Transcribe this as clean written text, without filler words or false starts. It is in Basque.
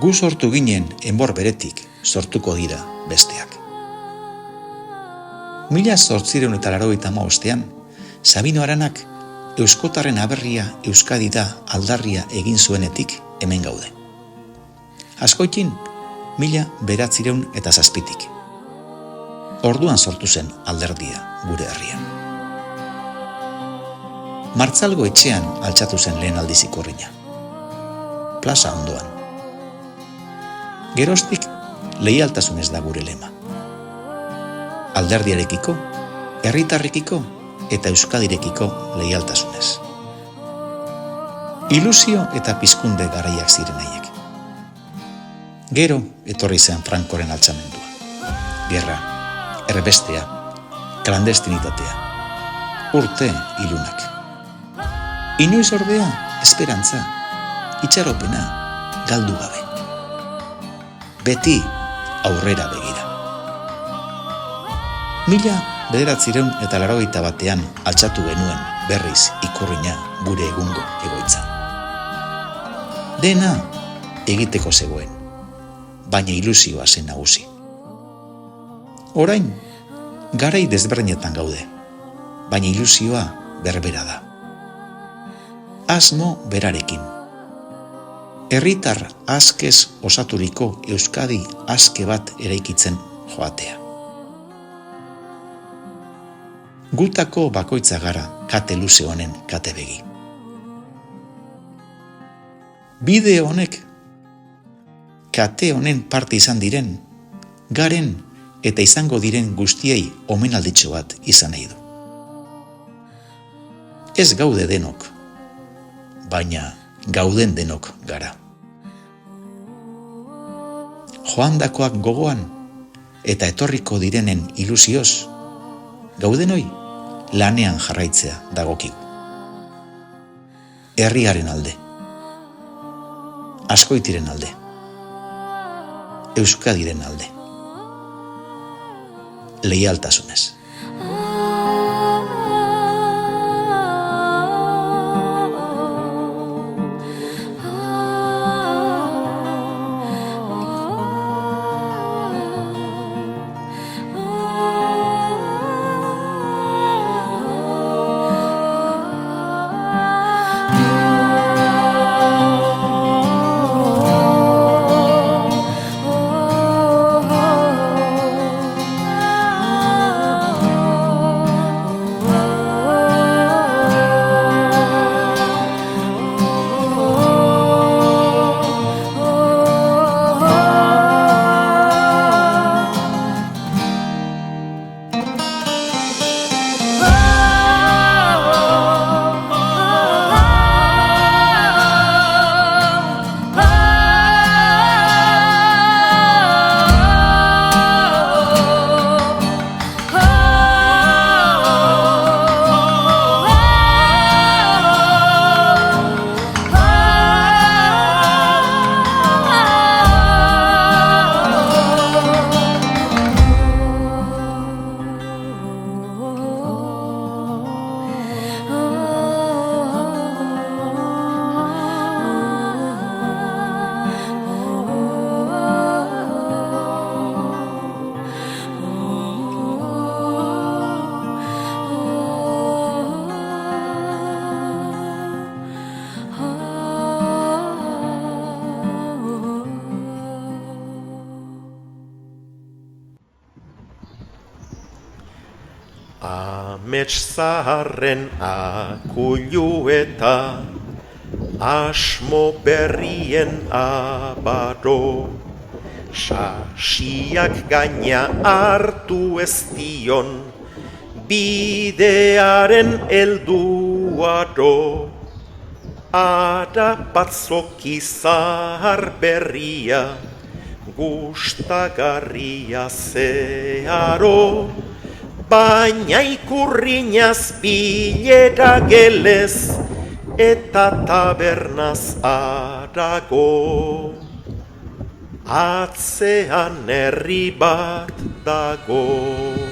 gu sortu ginen enbor beretik sortuko dira besteak. 1885ean, Sabino Aranak Euskotarren aberria Euskadi da aldarria egin zuenetik hemen gaude. Askoikin, 1907tik. Orduan sortu zen alderdia gure herrian. Martzalgo etxean altxatu zen lehen aldiz Ikurrina. Plaza ondoan. Geroztik leialtasunez da gure lema. Alderdiarekiko, herritarrekiko eta Euskadirekiko leialtasunez. Ilusio eta pizkunde garaiak ziren haiek. Gero etorri zen Frankoren altxamendua. Gerra, erbestea, klandestinitatea, urte ilunak. Inoiz ordea, esperantza, itxaropena, galdu gabe. Beti aurrera begira. 1981ean altxatu genuen berriz Ikurrina gure egungo egoitza. Dena egiteko zegoen, baina ilusioa zen nagusi. Orain, garai desberdinetan gaude, baina ilusioa berbera da. Asmo berarekin. Herritar askez osaturiko Euskadi aske bat eraikitzen joatea. Gutako bakoitza gara kate luze honen kate begi. Bide honek, kate honen parte izan diren, garen eta izango diren guztiei omenalditxo bat izan nahi du. Ez gaude denok, baina gauden denok gara. Joandakoak gogoan eta etorriko direnen ilusioz, gaudenoi lanean jarraitzea dagokigu. Herriaren alde, Askoitiren alde, Euskadiren alde, leialtasunez. Amets zaharren akulu eta asmo berrien abaro, sasiak gaina hartu ez dion bidearen helduaro. Ara batzoki zahar berria, gustagarria zeharo, baina Ikurrinaz bilera gelez eta tabernaz arago. Atzean herri bat dago.